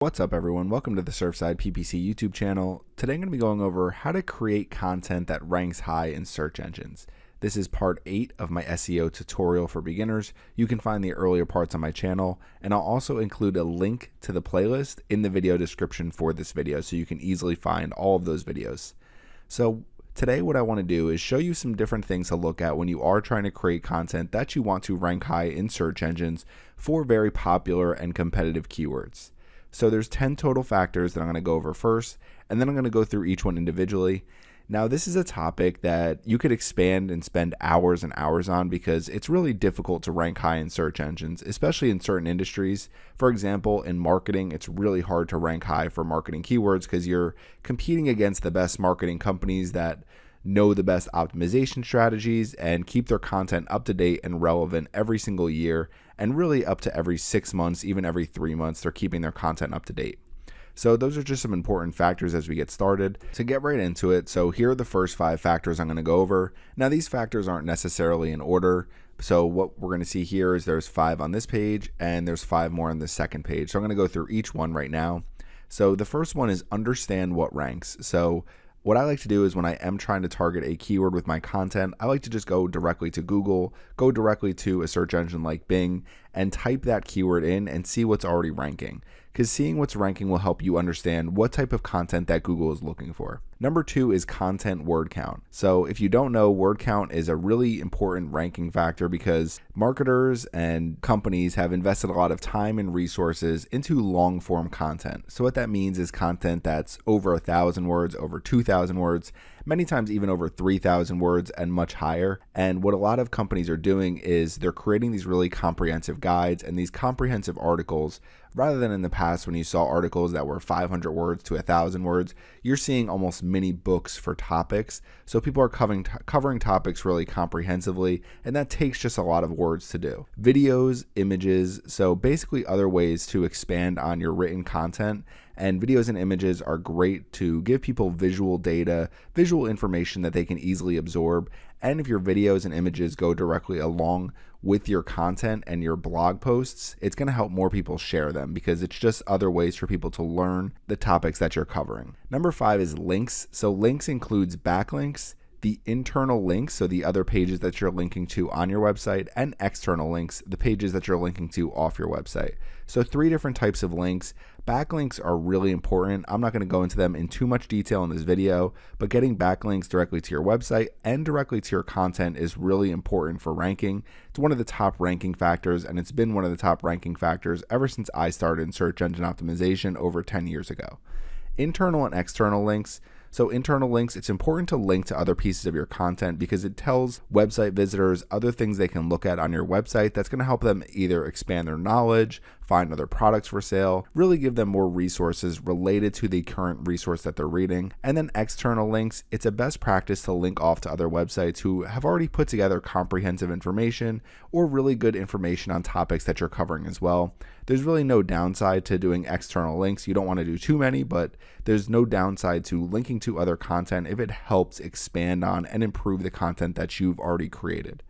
What's up everyone, welcome to the Surfside PPC YouTube channel. Today I'm going to be going over how to create content that ranks high in search engines. This is part 8 of my SEO tutorial for beginners. You can find the earlier parts on my channel, and I'll also include a link to the playlist in the video description for this video so you can easily find all of those videos. So today what I want to do is show you some different things to look at when you are trying to create content that you want to rank high in search engines for very popular and competitive keywords. So there's 10 total factors that I'm going to go over first, and then I'm going to go through each one individually. Now, this is a topic that you could expand and spend hours and hours on because it's really difficult to rank high in search engines, especially in certain industries. For example, in marketing, it's really hard to rank high for marketing keywords because you're competing against the best marketing companies that know the best optimization strategies and keep their content up to date and relevant every single year, and really up to every 6 months, even every 3 months, they're keeping their content up to date. So those are just some important factors as we get started. To get right into it, so here are the first 5 factors I'm going to go over. Now these factors aren't necessarily in order. So what we're going to see here is there's 5 on this page and there's 5 more on the second page. So I'm going to go through each one right now. So the first one is understand what ranks. So what I like to do is when I am trying to target a keyword with my content, I like to just go directly to Google, go directly to a search engine like Bing, and type that keyword in and see what's already ranking. Because seeing what's ranking will help you understand what type of content that Google is looking for. Number 2 is content word count. So if you don't know, word count is a really important ranking factor because marketers and companies have invested a lot of time and resources into long form content. So what that means is content that's over 1,000 words, over 2,000 words, many times even over 3,000 words and much higher. And what a lot of companies are doing is they're creating these really comprehensive guides and these comprehensive articles. Rather than in the past when you saw articles that were 500 words to 1,000 words, you're seeing almost mini books for topics. So people are covering topics really comprehensively, and that takes just a lot of words to do. Videos, images, so basically other ways to expand on your written content. And videos and images are great to give people visual data, visual information that they can easily absorb. And if your videos and images go directly along with your content and your blog posts, it's going to help more people share them because it's just other ways for people to learn the topics that you're covering. Number 5 is links. So links includes backlinks, the internal links, so the other pages that you're linking to on your website, and external links, the pages that you're linking to off your website. So 3 different types of links. Backlinks are really important. I'm not going to go into them in too much detail in this video, but getting backlinks directly to your website and directly to your content is really important for ranking. It's one of the top ranking factors, and it's been one of the top ranking factors ever since I started in search engine optimization over 10 years ago. Internal and external links. So internal links, it's important to link to other pieces of your content because it tells website visitors other things they can look at on your website that's going to help them either expand their knowledge, find other products for sale, really give them more resources related to the current resource that they're reading. And then external links, it's a best practice to link off to other websites who have already put together comprehensive information or really good information on topics that you're covering as well. There's really no downside to doing external links. You don't want to do too many, but there's no downside to linking to other content if it helps expand on and improve the content that you've already created.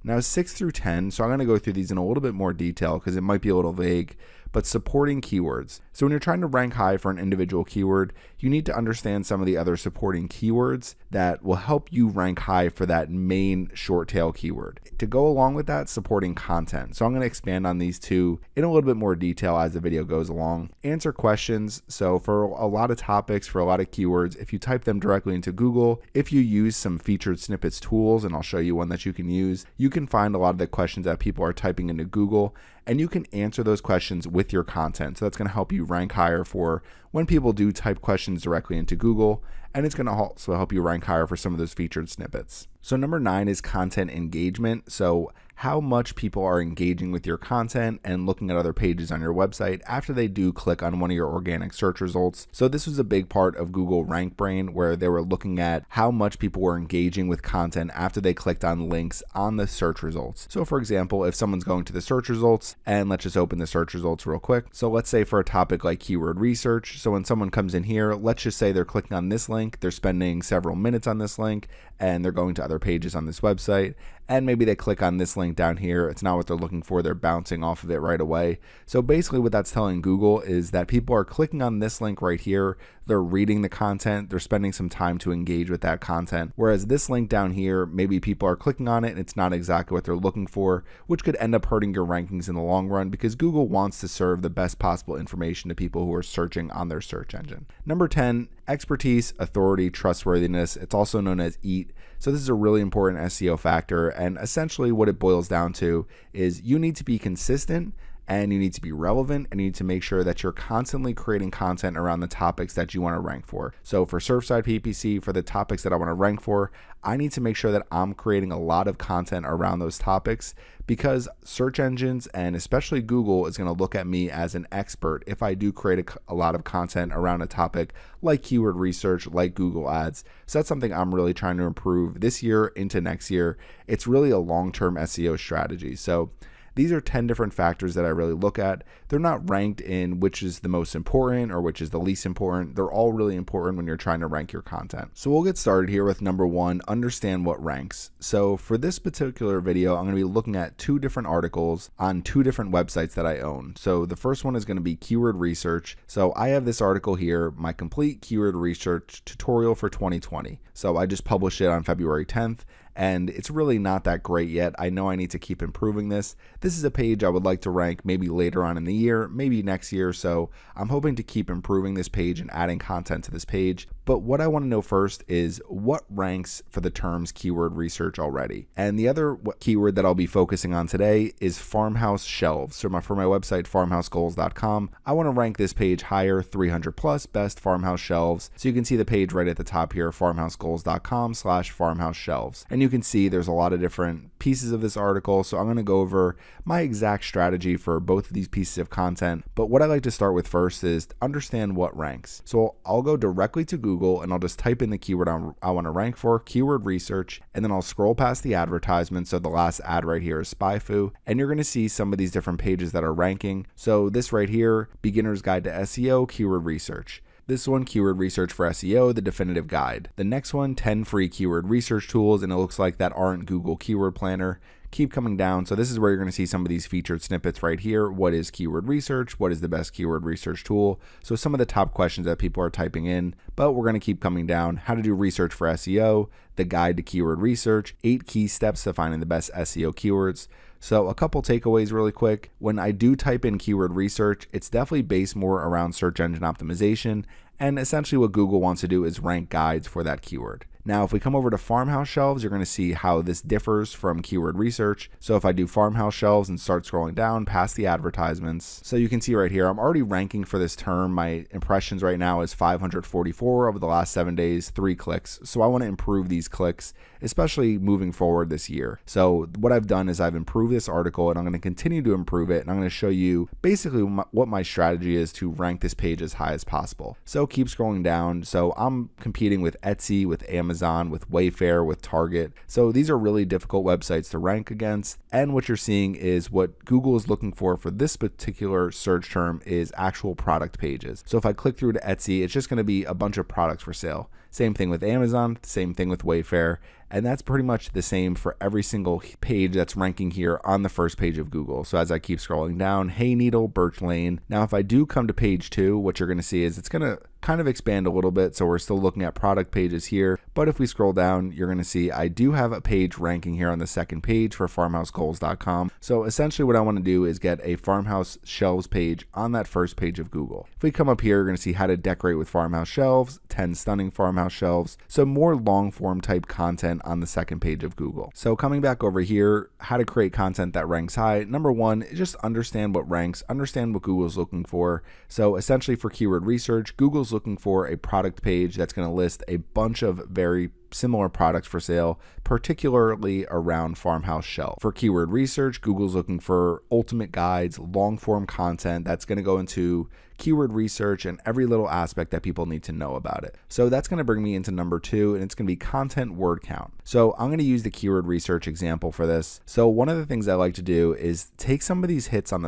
Now 6 through 10, so I'm going to go through these in a little bit more detail because it might be a little vague, but supporting keywords. So when you're trying to rank high for an individual keyword, you need to understand some of the other supporting keywords that will help you rank high for that main short tail keyword. To go along with that, supporting content. So I'm going to expand on these 2 in a little bit more detail as the video goes along. Answer questions. So for a lot of topics, for a lot of keywords, if you type them directly into Google, if you use some featured snippets tools, and I'll show you one that you can use, you can find a lot of the questions that people are typing into Google, and you can answer those questions with your content. So that's going to help you rank higher for when people do type questions directly into Google, and it's going to also help you rank higher for some of those featured snippets. So number 9 is content engagement. So how much people are engaging with your content and looking at other pages on your website after they do click on one of your organic search results. So this was a big part of Google RankBrain, where they were looking at how much people were engaging with content after they clicked on links on the search results. So for example, if someone's going to the search results, and let's just open the search results real quick. So let's say for a topic like keyword research, so when someone comes in here, let's just say they're clicking on this link, they're spending several minutes on this link, and they're going to other pages on this website, and maybe they click on this link down here. It's not what they're looking for. They're bouncing off of it right away. So basically what that's telling Google is that people are clicking on this link right here. They're reading the content. They're spending some time to engage with that content. Whereas this link down here, maybe people are clicking on it and it's not exactly what they're looking for, which could end up hurting your rankings in the long run because Google wants to serve the best possible information to people who are searching on their search engine. Number 10, expertise, authority, trustworthiness. It's also known as EAT. So this is a really important SEO factor, and essentially what it boils down to is you need to be consistent and you need to be relevant, and you need to make sure that you're constantly creating content around the topics that you want to rank for. So for Surfside PPC, for the topics that I want to rank for, I need to make sure that I'm creating a lot of content around those topics, because search engines and especially Google is going to look at me as an expert if I do create a lot of content around a topic like keyword research, like Google Ads. So that's something I'm really trying to improve this year into next year. It's really a long-term SEO strategy. So these are 10 different factors that I really look at. They're not ranked in which is the most important or which is the least important. They're all really important when you're trying to rank your content. So we'll get started here with number 1, understand what ranks. So for this particular video, I'm going to be looking at 2 different articles on 2 different websites that I own. So the first one is going to be keyword research. So I have this article here, my complete keyword research tutorial for 2020. So I just published it on February 10th. And it's really not that great yet. I know I need to keep improving this. This is a page I would like to rank maybe later on in the year, maybe next year. So I'm hoping to keep improving this page and adding content to this page. But what I want to know first is what ranks for the terms keyword research already. And the other keyword that I'll be focusing on today is farmhouse shelves. So for my website, farmhousegoals.com, I want to rank this page higher, 300 plus best farmhouse shelves. So you can see the page right at the top here, farmhousegoals.com/farmhouse shelves. And you can see there's a lot of different pieces of this article. So I'm going to go over my exact strategy for both of these pieces of content. But what I like to start with first is understand what ranks. So I'll go directly to Google and I'll just type in the keyword I want to rank for, keyword research, and then I'll scroll past the advertisement. So the last ad right here is SpyFu, and you're going to see some of these different pages that are ranking. So this right here, Beginner's Guide to SEO, keyword research. This one, keyword research for SEO, the definitive guide. The next one, 10 free keyword research tools, and it looks like that aren't Google Keyword Planner. Keep coming down. So this is where you're going to see some of these featured snippets right here. What is keyword research? What is the best keyword research tool? So some of the top questions that people are typing in, but we're going to keep coming down. How to do research for SEO, the guide to keyword research, 8 key steps to finding the best SEO keywords. So a couple takeaways really quick. When I do type in keyword research, it's definitely based more around search engine optimization. And essentially what Google wants to do is rank guides for that keyword. Now, if we come over to farmhouse shelves, you're going to see how this differs from keyword research. So if I do farmhouse shelves and start scrolling down past the advertisements, so you can see right here, I'm already ranking for this term. My impressions right now is 544 over the last 7 days, 3 clicks. So I want to improve these clicks, especially moving forward this year. So what I've done is I've improved this article and I'm going to continue to improve it. And I'm going to show you basically what my strategy is to rank this page as high as possible. So keep scrolling down. So I'm competing with Etsy, with Amazon, with Wayfair, with Target. So these are really difficult websites to rank against. And what you're seeing is what Google is looking for this particular search term is actual product pages. So if I click through to Etsy, it's just going to be a bunch of products for sale. Same thing with Amazon, same thing with Wayfair. And that's pretty much the same for every single page that's ranking here on the first page of Google. So as I keep scrolling down, Hayneedle, Birch Lane. Now, if I do come to page 2, what you're going to see is it's going to kind of expand a little bit. So we're still looking at product pages here. But if we scroll down, you're going to see I do have a page ranking here on the second page for farmhousegoals.com. So essentially what I want to do is get a farmhouse shelves page on that first page of Google. If we come up here, you're going to see how to decorate with farmhouse shelves, 10 stunning farmhouse shelves. So more long form type content on the second page of Google. So coming back over here, how to create content that ranks high. Number 1, just understand what ranks, understand what Google's looking for. So essentially for keyword research, Google's looking for a product page that's going to list a bunch of very similar products for sale, particularly around farmhouse shelf. For keyword research, Google's looking for ultimate guides, long form content that's going to go into keyword research, and every little aspect that people need to know about it. So that's going to bring me into number 2, and it's going to be content word count. So I'm going to use the keyword research example for this. So one of the things I like to do is take some of these hits on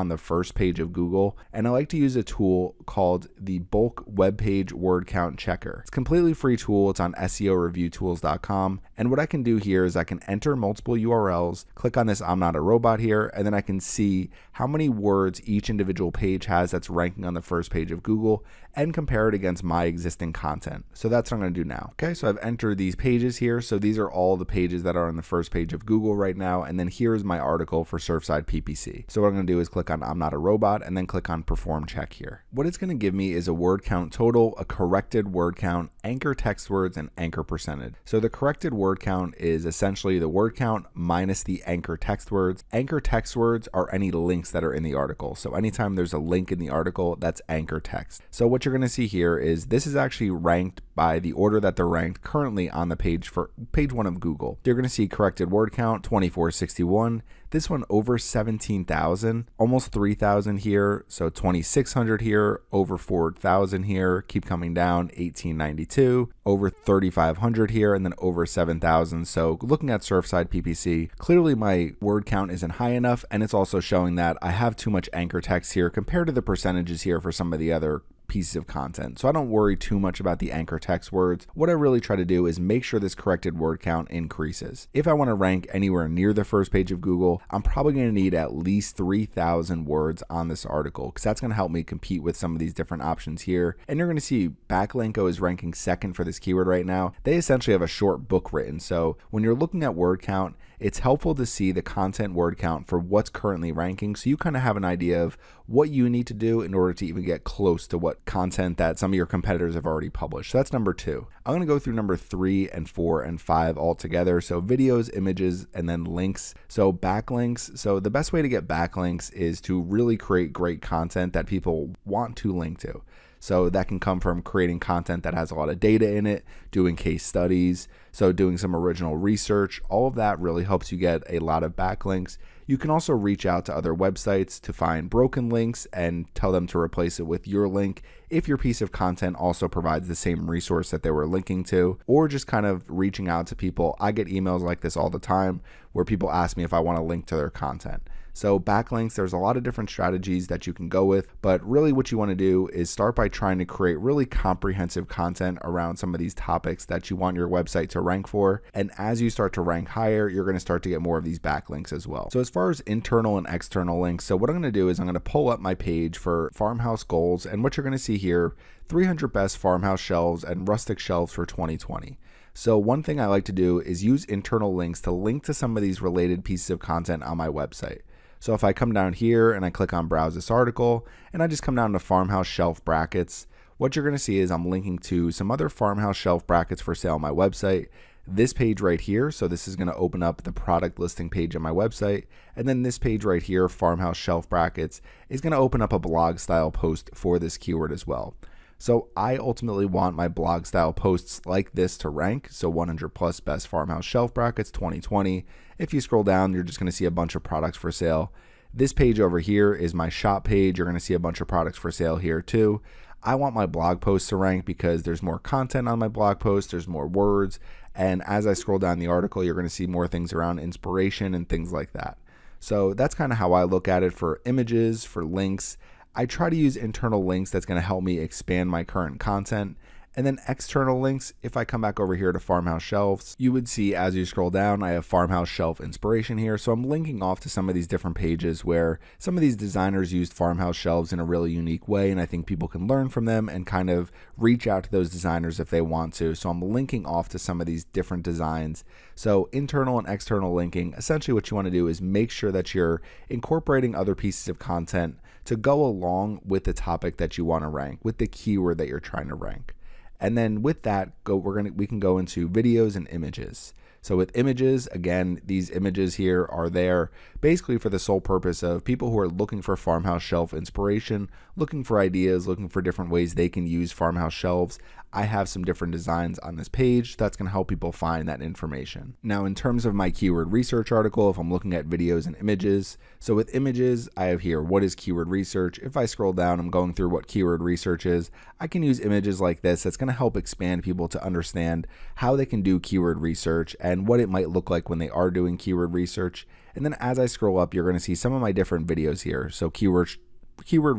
the first page of Google, and I like to use a tool called the bulk web page word count checker. It's a completely free tool. It's on SEOreviewtools.com. And what I can do here is I can enter multiple URLs, click on this I'm not a robot here, and then I can see how many words each individual page has that's ranking on the first page of Google and compare it against my existing content. So that's what I'm going to do now. Okay, so I've entered these pages here. So these are all the pages that are on the first page of Google right now. And then here's my article for Surfside PPC. So what I'm going to do is click on I'm not a robot and then click on perform check here. What it's going to give me is a word count total, a corrected word count, anchor text words, and anchor percentage. So the corrected word count is essentially the word count minus the anchor text words. Anchor text words are any links that are in the article. So anytime there's a link in the article, that's anchor text. So what you're going to see here is this is actually ranked by the order that they're ranked currently on the page for page 1 of Google. You're going to see corrected word count 2461. This one over 17,000, almost 3,000 here. So 2,600 here, over 4,000 here, keep coming down, 1,892, over 3,500 here, and then over 7,000. So looking at Surfside PPC, clearly my word count isn't high enough, and it's also showing that I have too much anchor text here compared to the percentages here for some of the other pieces of content. So I don't worry too much about the anchor text words. What I really try to do is make sure this corrected word count increases. If I want to rank anywhere near the first page of Google, I'm probably going to need at least 3,000 words on this article, because that's going to help me compete with some of these different options here. And you're going to see Backlinko is ranking second for this keyword right now. They essentially have a short book written. So when you're looking at word count, it's helpful to see the content word count for what's currently ranking, so you kind of have an idea of what you need to do in order to even get close to what content that some of your competitors have already published. So that's number 2. I'm going to go through number 3 and 4 and 5 all together. So videos, images, and then links. So backlinks. So the best way to get backlinks is to really create great content that people want to link to. So that can come from creating content that has a lot of data in it, doing case studies, so doing some original research. All of that really helps you get a lot of backlinks. You can also reach out to other websites to find broken links and tell them to replace it with your link if your piece of content also provides the same resource that they were linking to, or just kind of reaching out to people. I get emails like this all the time where people ask me if I want to link to their content. So backlinks, there's a lot of different strategies that you can go with, but really what you want to do is start by trying to create really comprehensive content around some of these topics that you want your website to rank for. And as you start to rank higher, you're going to start to get more of these backlinks as well. So as far as internal and external links, so what I'm going to do is I'm going to pull up my page for farmhouse goals, and what you're going to see here, 300 best farmhouse shelves and rustic shelves for 2020. So one thing I like to do is use internal links to link to some of these related pieces of content on my website. So if I come down here and I click on browse this article and I just come down to farmhouse shelf brackets, what you're going to see is I'm linking to some other farmhouse shelf brackets for sale on my website. This page right here, so this is going to open up the product listing page on my website. And then this page right here, farmhouse shelf brackets, is going to open up a blog style post for this keyword as well. So I ultimately want my blog style posts like this to rank. So 100 plus best farmhouse shelf brackets 2020. If you scroll down, you're just going to see a bunch of products for sale. This page over here is my shop page. You're going to see a bunch of products for sale here too. I want my blog posts to rank because there's more content on my blog post. There's more words. And as I scroll down the article, you're going to see more things around inspiration and things like that. So that's kind of how I look at it for images, for links. I try to use internal links that's going to help me expand my current content. And then external links, if I come back over here to farmhouse shelves, you would see as you scroll down, I have farmhouse shelf inspiration here. So I'm linking off to some of these different pages where some of these designers used farmhouse shelves in a really unique way. And I think people can learn from them and kind of reach out to those designers if they want to. So I'm linking off to some of these different designs. So internal and external linking, essentially what you want to do is make sure that you're incorporating other pieces of content to go along with the topic that you want to rank, with the keyword that you're trying to rank. And then with that, we can go into videos and images. So with images, again, these images here are there basically for the sole purpose of people who are looking for farmhouse shelf inspiration, looking for ideas, looking for different ways they can use farmhouse shelves. I have some different designs on this page that's going to help people find that information. Now, in terms of my keyword research article, if I'm looking at videos and images, so with images, I have here, what is keyword research? If I scroll down, I'm going through what keyword research is. I can use images like this. That's going to help expand people to understand how they can do keyword research and what it might look like when they are doing keyword research. And then as I scroll up, you're going to see some of my different videos here. So keyword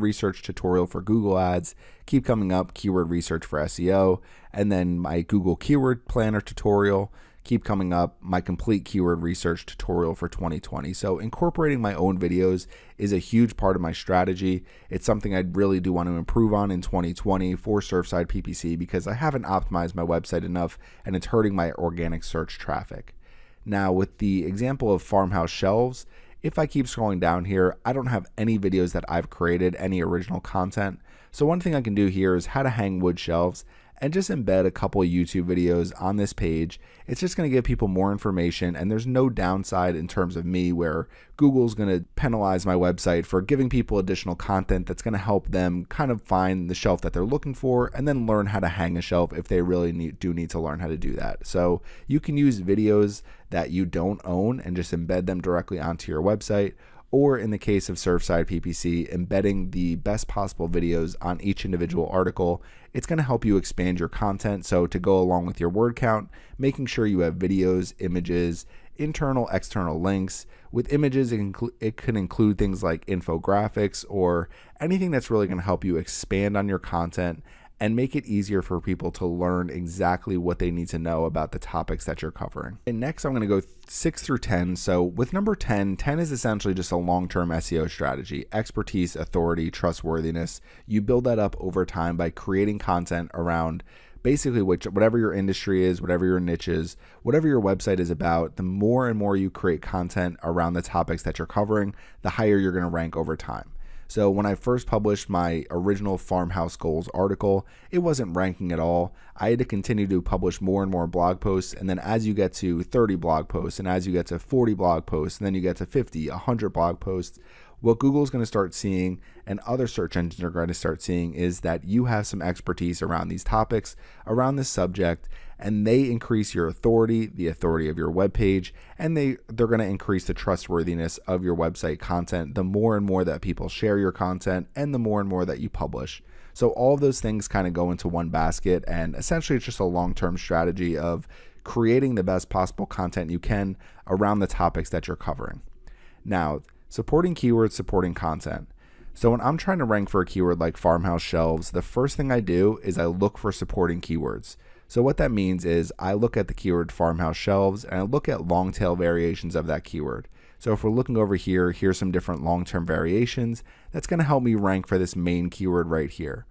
research tutorial for Google Ads, keep coming up, keyword research for SEO, and then my Google Keyword Planner tutorial, keep coming up, my complete keyword research tutorial for 2020. So incorporating my own videos is a huge part of my strategy. It's something I really do want to improve on in 2020 for Surfside PPC because I haven't optimized my website enough and it's hurting my organic search traffic. Now with the example of farmhouse shelves, if I keep scrolling down here, I don't have any videos that I've created, any original content. So one thing I can do here is how to hang wood shelves and just embed a couple of YouTube videos on this page. It's just going to give people more information and there's no downside in terms of me where Google's going to penalize my website for giving people additional content that's going to help them kind of find the shelf that they're looking for and then learn how to hang a shelf if they really do need to learn how to do that. So you can use videos that you don't own and just embed them directly onto your website, or in the case of Surfside PPC, embedding the best possible videos on each individual article. It's going to help you expand your content. So to go along with your word count, making sure you have videos, images, internal, external links. With images, it can include things like infographics or anything that's really going to help you expand on your content and make it easier for people to learn exactly what they need to know about the topics that you're covering. And next, I'm going to go 6 through 10. So with number 10 is essentially just a long-term SEO strategy, expertise, authority, trustworthiness. You build that up over time by creating content around basically whatever your industry is, whatever your niche is, whatever your website is about. The more and more you create content around the topics that you're covering, the higher you're going to rank over time. So when I first published my original Farmhouse Goals article, it wasn't ranking at all. I had to continue to publish more and more blog posts. And then as you get to 30 blog posts and as you get to 40 blog posts, and then you get to 50, 100 blog posts, what Google's going to start seeing and other search engines are going to start seeing is that you have some expertise around these topics, around this subject, and they increase your authority, the authority of your web page, and they're going to increase the trustworthiness of your website content the more and more that people share your content and the more and more that you publish. So all of those things kind of go into one basket, and essentially it's just a long-term strategy of creating the best possible content you can around the topics that you're covering. Now, supporting keywords, supporting content. So when I'm trying to rank for a keyword like farmhouse shelves, the first thing I do is I look for supporting keywords. So what that means is I look at the keyword farmhouse shelves and I look at long tail variations of that keyword. So if we're looking over here, here's some different long-term variations. That's going to help me rank for this main keyword right here.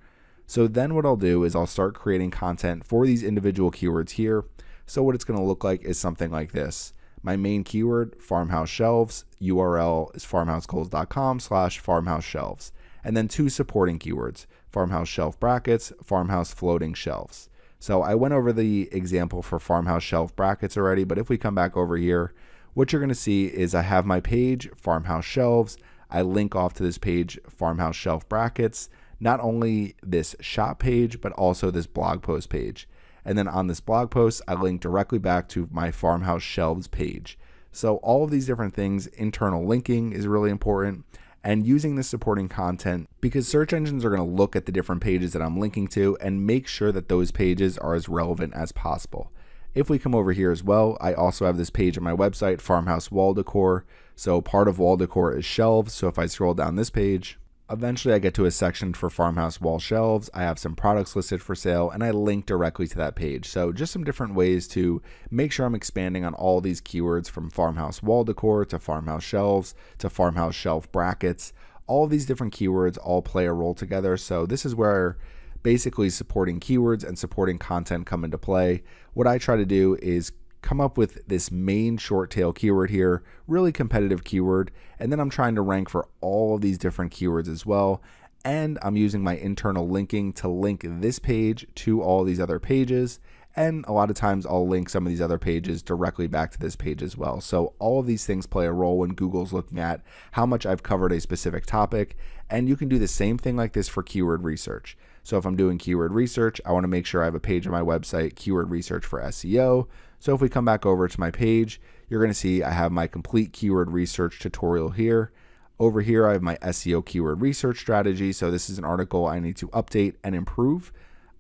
So then what I'll do is I'll start creating content for these individual keywords here. So what it's going to look like is something like this. My main keyword, farmhouse shelves, URL is farmhousegoals.com/farmhouse shelves. And then 2 supporting keywords, farmhouse shelf brackets, farmhouse floating shelves. So I went over the example for farmhouse shelf brackets already, but if we come back over here, what you're going to see is I have my page, farmhouse shelves. I link off to this page, farmhouse shelf brackets, not only this shop page, but also this blog post page. And then on this blog post, I link directly back to my farmhouse shelves page. So all of these different things, internal linking is really important, and using the supporting content because search engines are going to look at the different pages that I'm linking to and make sure that those pages are as relevant as possible. If we come over here as well, I also have this page on my website, Farmhouse Wall Decor. So part of wall decor is shelves. So if I scroll down this page, eventually I get to a section for farmhouse wall shelves. I have some products listed for sale and I link directly to that page. So just some different ways to make sure I'm expanding on all these keywords from farmhouse wall decor to farmhouse shelves to farmhouse shelf brackets. All of these different keywords all play a role together. So this is where basically supporting keywords and supporting content come into play. What I try to do is come up with this main short tail keyword here, really competitive keyword, and then I'm trying to rank for all of these different keywords as well. And I'm using my internal linking to link this page to all these other pages. And a lot of times I'll link some of these other pages directly back to this page as well. So all of these things play a role when Google's looking at how much I've covered a specific topic. And you can do the same thing like this for keyword research. So if I'm doing keyword research, I want to make sure I have a page on my website, keyword research for SEO. So if we come back over to my page, you're going to see I have my complete keyword research tutorial here. Over here, I have my SEO keyword research strategy. So this is an article I need to update and improve.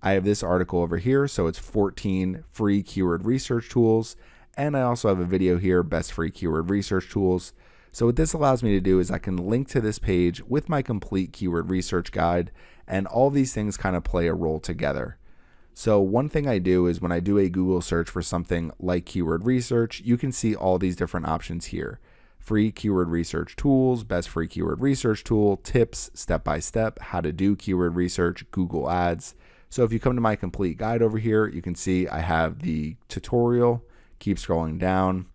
I have this article over here, so it's 14 free keyword research tools. And I also have a video here, best free keyword research tools. So what this allows me to do is I can link to this page with my complete keyword research guide, and all these things kind of play a role together. So one thing I do is when I do a Google search for something like keyword research, you can see all these different options here. Free keyword research tools, best free keyword research tool, tips, step-by-step, how to do keyword research, Google Ads. So if you come to my complete guide over here, you can see I have the tutorial, keep scrolling down.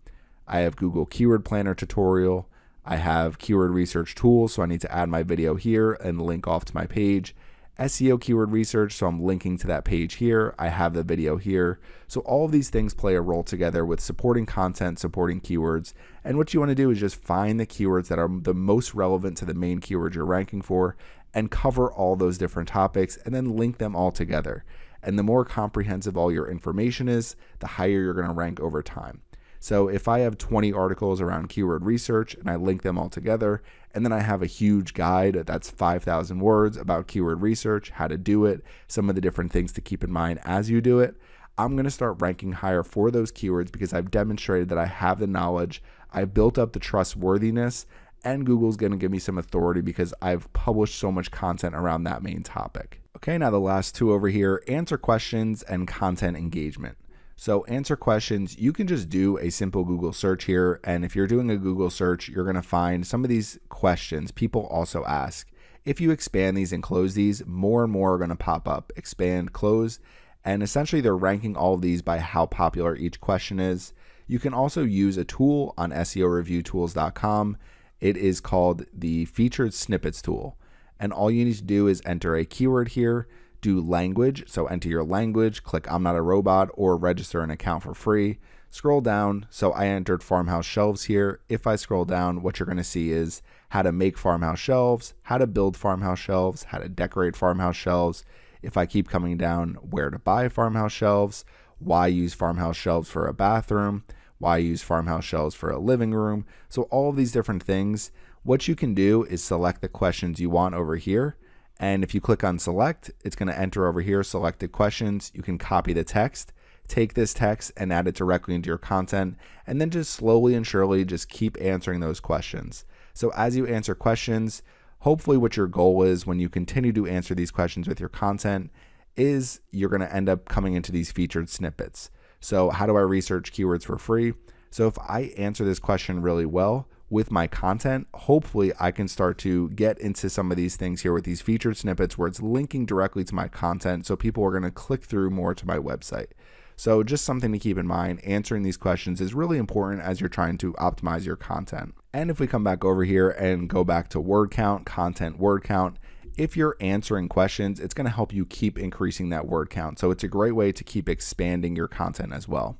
I have Google Keyword Planner tutorial. I have keyword research tools, so I need to add my video here and link off to my page. SEO keyword research, so I'm linking to that page here. I have the video here. So all of these things play a role together with supporting content, supporting keywords. And what you want to do is just find the keywords that are the most relevant to the main keywords you're ranking for and cover all those different topics and then link them all together. And the more comprehensive all your information is, the higher you're going to rank over time. So if I have 20 articles around keyword research and I link them all together, and then I have a huge guide that's 5,000 words about keyword research, how to do it, some of the different things to keep in mind as you do it, I'm going to start ranking higher for those keywords because I've demonstrated that I have the knowledge, I've built up the trustworthiness, and Google's going to give me some authority because I've published so much content around that main topic. Okay, now the last two over here, answer questions and content engagement. So answer questions, you can just do a simple Google search here. And if you're doing a Google search, you're going to find some of these questions people also ask. If you expand these and close these, more and more are going to pop up. Expand, close, and essentially they're ranking all of these by how popular each question is. You can also use a tool on SEOreviewtools.com. It is called the Featured Snippets tool. And all you need to do is enter a keyword here, do language, so enter your language, click I'm not a robot or register an account for free. Scroll down, so I entered farmhouse shelves here. If I scroll down, what you're going to see is how to make farmhouse shelves, how to build farmhouse shelves, how to decorate farmhouse shelves. If I keep coming down, where to buy farmhouse shelves, why use farmhouse shelves for a bathroom, why use farmhouse shelves for a living room. So all of these different things, what you can do is select the questions you want over here. And if you click on select, it's going to enter over here, selected questions. You can copy the text, take this text and add it directly into your content, and then just slowly and surely just keep answering those questions. So as you answer questions, hopefully what your goal is when you continue to answer these questions with your content is you're going to end up coming into these featured snippets. So how do I research keywords for free? So if I answer this question really well with my content, hopefully I can start to get into some of these things here with these featured snippets where it's linking directly to my content. So people are going to click through more to my website. So just something to keep in mind, answering these questions is really important as you're trying to optimize your content. And if we come back over here and go back to word count, content word count, if you're answering questions, it's going to help you keep increasing that word count. So it's a great way to keep expanding your content as well.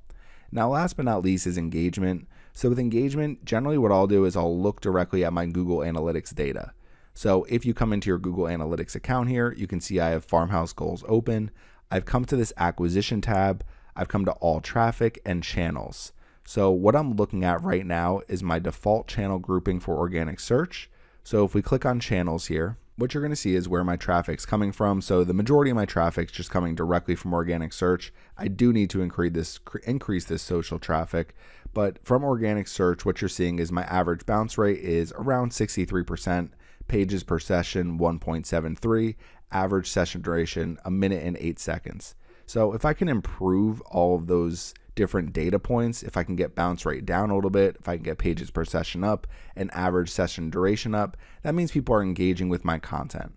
Now, last but not least is engagement. So with engagement, generally what I'll do is I'll look directly at my Google Analytics data. So if you come into your Google Analytics account here, you can see I have farmhouse goals open. I've come to this acquisition tab. I've come to all traffic and channels. So what I'm looking at right now is my default channel grouping for organic search. So if we click on channels here, what you're going to see is where my traffic's coming from. So the majority of my traffic's just coming directly from organic search. I do need to increase this social traffic, but from organic search, what you're seeing is my average bounce rate is around 63%, pages per session 1.73, average session duration 1 minute and 8 seconds. So if I can improve all of those different data points, if I can get bounce rate down a little bit, if I can get pages per session up and average session duration up, that means people are engaging with my content.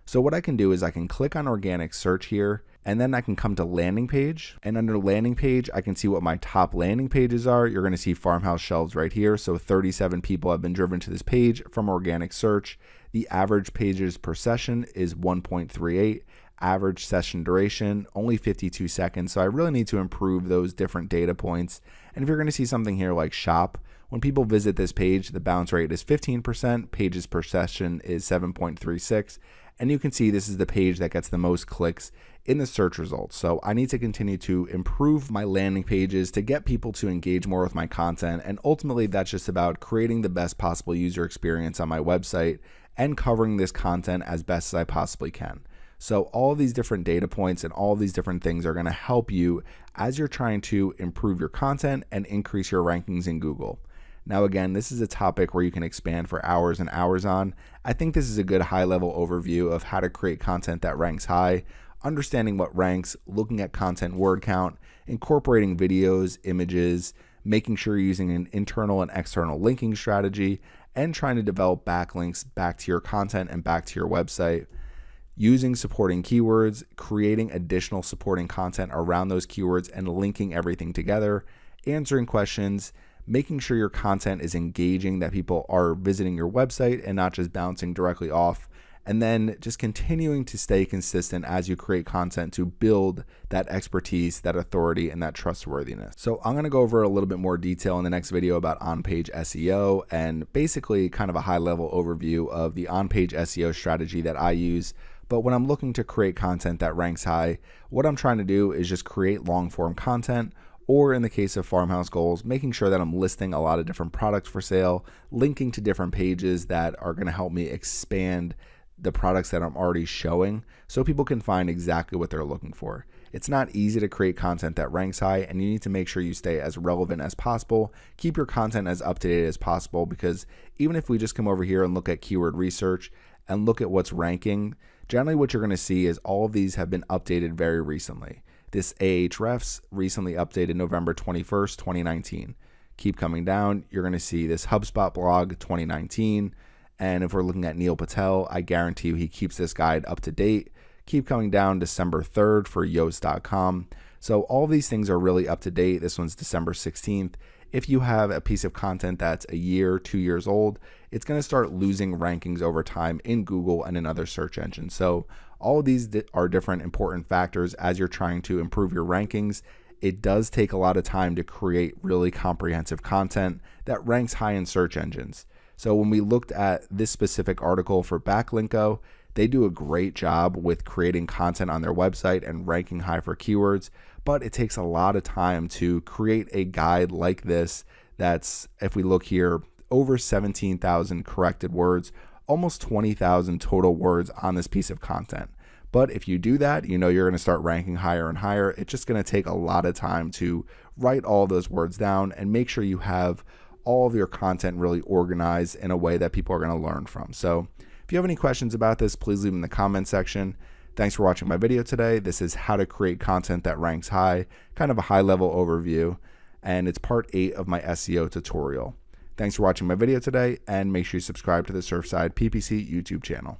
So what I can do is I can click on organic search here, and then I can come to landing page, and under landing page, I can see what my top landing pages are. You're going to see farmhouse shelves right here. So 37 people have been driven to this page from organic search. The average pages per session is 1.38. average session duration, only 52 seconds. So I really need to improve those different data points. And if you're going to see something here like shop, when people visit this page, the bounce rate is 15%, pages per session is 7.36, and you can see this is the page that gets the most clicks in the search results. So I need to continue to improve my landing pages to get people to engage more with my content, and ultimately that's just about creating the best possible user experience on my website and covering this content as best as I possibly can. So all of these different data points and all of these different things are going to help you as you're trying to improve your content and increase your rankings in Google. Now, again, this is a topic where you can expand for hours and hours on. I think this is a good high-level overview of how to create content that ranks high, understanding what ranks, looking at content word count, incorporating videos, images, making sure you're using an internal and external linking strategy, and trying to develop backlinks back to your content and back to your website, using supporting keywords, creating additional supporting content around those keywords and linking everything together, answering questions, making sure your content is engaging, that people are visiting your website and not just bouncing directly off, and then just continuing to stay consistent as you create content to build that expertise, that authority, and that trustworthiness. So I'm going to go over a little bit more detail in the next video about on-page SEO and basically kind of a high-level overview of the on-page SEO strategy that I use. But when I'm looking to create content that ranks high, what I'm trying to do is just create long-form content, or in the case of Farmhouse Goals, making sure that I'm listing a lot of different products for sale, linking to different pages that are going to help me expand the products that I'm already showing so people can find exactly what they're looking for. It's not easy to create content that ranks high, and you need to make sure you stay as relevant as possible. Keep your content as up to date as possible, because even if we just come over here and look at keyword research and look at what's ranking, generally what you're going to see is all of these have been updated very recently. This Ahrefs recently updated November 21st, 2019. Keep coming down, you're going to see this HubSpot blog 2019. And if we're looking at Neil Patel, I guarantee you he keeps this guide up to date. Keep coming down, December 3rd for Yoast.com. So all these things are really up to date. This one's December 16th. If you have a piece of content that's a year, 2 years old, it's going to start losing rankings over time in Google and in other search engines. So all of these are different important factors as you're trying to improve your rankings. It does take a lot of time to create really comprehensive content that ranks high in search engines. So when we looked at this specific article for Backlinko, they do a great job with creating content on their website and ranking high for keywords, but it takes a lot of time to create a guide like this that's, if we look here, over 17,000 corrected words, almost 20,000 total words on this piece of content. But if you do that, you know you're going to start ranking higher and higher. It's just going to take a lot of time to write all those words down and make sure you have all of your content really organized in a way that people are going to learn from. So if you have any questions about this, please leave them in the comment section. Thanks for watching my video today. This is how to create content that ranks high, kind of a high-level overview, and it's part 8 of my SEO tutorial. Thanks for watching my video today, and make sure you subscribe to the Surfside PPC YouTube channel.